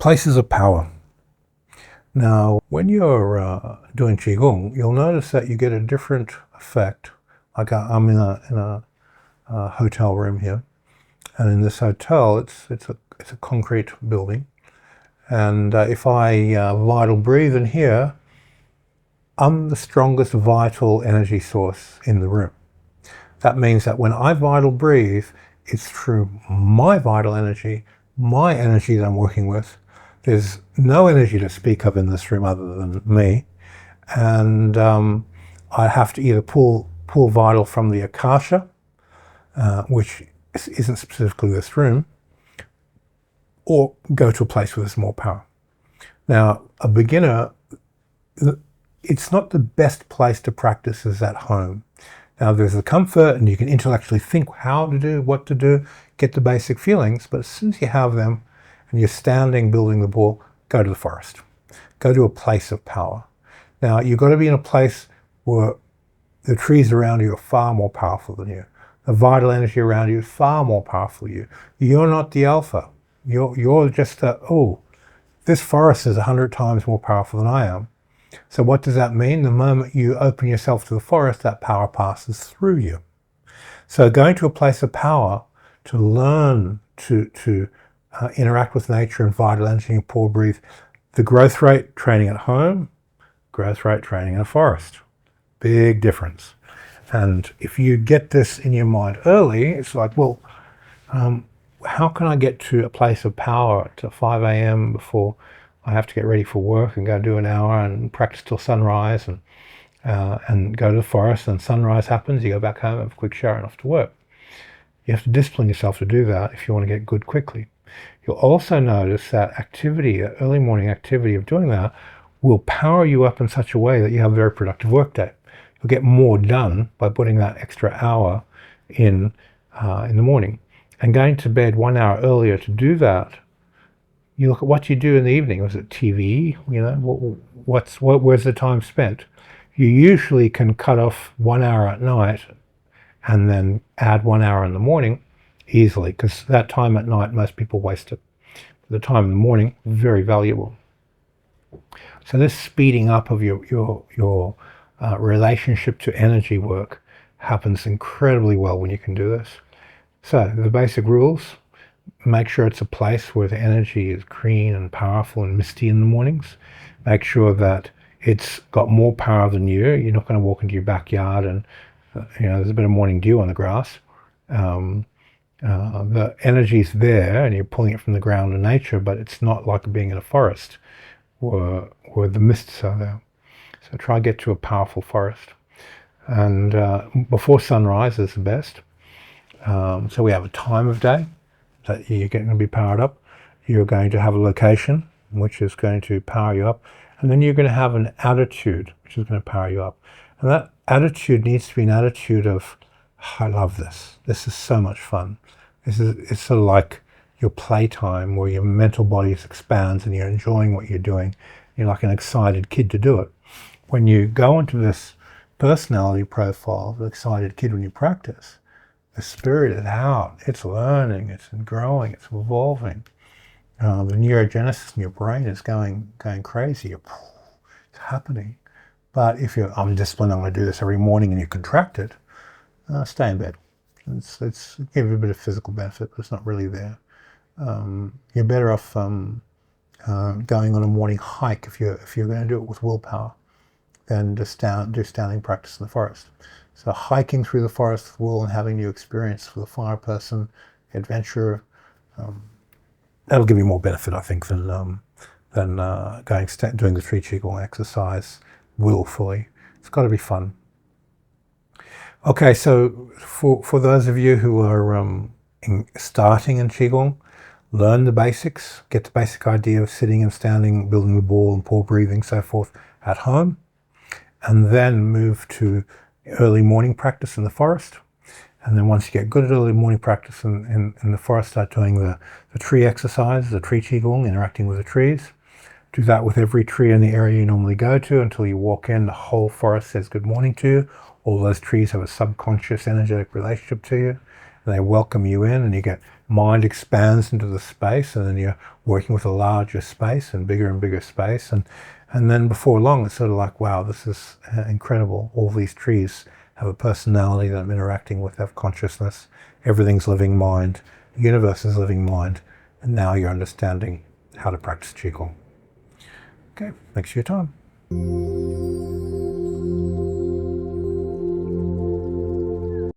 Places of power. Now, when you're doing Qigong, you'll notice that you get a different effect. Like I'm in a hotel room here, and in this hotel, it's a concrete building, and if I vital breathe in here, I'm the strongest vital energy source in the room. That means that when I vital breathe, it's through my vital energy, my energy that I'm working with. There's no energy to speak of in this room other than me. And I have to either pull vital from the Akasha, which isn't specifically this room, or go to a place where there's more power. Now, a beginner, it's not the best place to practice is at home. Now, there's the comfort and you can intellectually think how to do, what to do, get the basic feelings, but as soon as you have them and you're standing building the ball, go to the forest. Go to a place of power. Now, you've got to be in a place where the trees around you are far more powerful than you. The vital energy around you is far more powerful than you. You're not the alpha. You're just this forest is 100 times more powerful than I am. So what does that mean? The moment you open yourself to the forest, that power passes through you. So going to a place of power to learn to interact with nature and vital energy and pour breathe, the growth rate training at home, growth rate training in a forest. Big difference. And if you get this in your mind early, it's like, well, how can I get to a place of power at 5 a.m. before I have to get ready for work and go do an hour and practice till sunrise and go to the forest, and sunrise happens, you go back home, have a quick shower and off to work. You have to discipline yourself to do that if you want to get good quickly. You'll also notice that activity, early morning activity of doing that, will power you up in such a way that you have a very productive workday. You'll get more done by putting that extra hour in the morning. And going to bed 1 hour earlier to do that, you look at what you do in the evening. Was it TV? You know, where's the time spent? You usually can cut off 1 hour at night and then add 1 hour in the morning easily, because that time at night, most people waste it. The time in the morning, very valuable. So this speeding up of your relationship to energy work happens incredibly well when you can do this. So the basic rules: make sure it's a place where the energy is green and powerful and misty in the mornings. Make sure that it's got more power than you. You're not going to walk into your backyard and there's a bit of morning dew on the grass. The energy's there and you're pulling it from the ground in nature, but it's not like being in a forest where the mists are there. So try to get to a powerful forest. And before sunrise is the best. So we have a time of day that you're going to be powered up. You're going to have a location, which is going to power you up. And then you're going to have an attitude, which is going to power you up. And that attitude needs to be an attitude of, I love this. This is so much fun. It's sort of like your playtime where your mental body expands and you're enjoying what you're doing. You're like an excited kid to do it. When you go into this personality profile, the excited kid when you practice, the spirit is out, it's learning, it's growing, it's evolving. The neurogenesis in your brain is going crazy. It's happening. But if I'm disciplined, I'm going to do this every morning, and you contract it, stay in bed. It's give you a bit of physical benefit, but it's not really there. You're better off going on a morning hike if you're going to do it with willpower than just do standing practice in the forest. So hiking through the forest with will and having new experience for the fire person, adventurer, that'll give you more benefit, I think, than doing the tree qigong exercise willfully. It's got to be fun. Okay, so for those of you who are starting in qigong, learn the basics, get the basic idea of sitting and standing, building the ball and pour breathing, so forth at home, and then move to early morning practice in the forest. And then once you get good at early morning practice in the forest, start doing the tree exercise, the tree qigong, interacting with the trees. Do that with every tree in the area you normally go to until you walk in. The whole forest says good morning to you. All those trees have a subconscious energetic relationship to you. And they welcome you in, and you get mind expands into the space, and then you're working with a larger space and bigger space, and then before long it's sort of like, wow, this is incredible. All these trees have a personality that I'm interacting with, have consciousness. Everything's living mind. The universe is living mind. And now you're understanding how to practice Qigong. Okay, thanks for your time.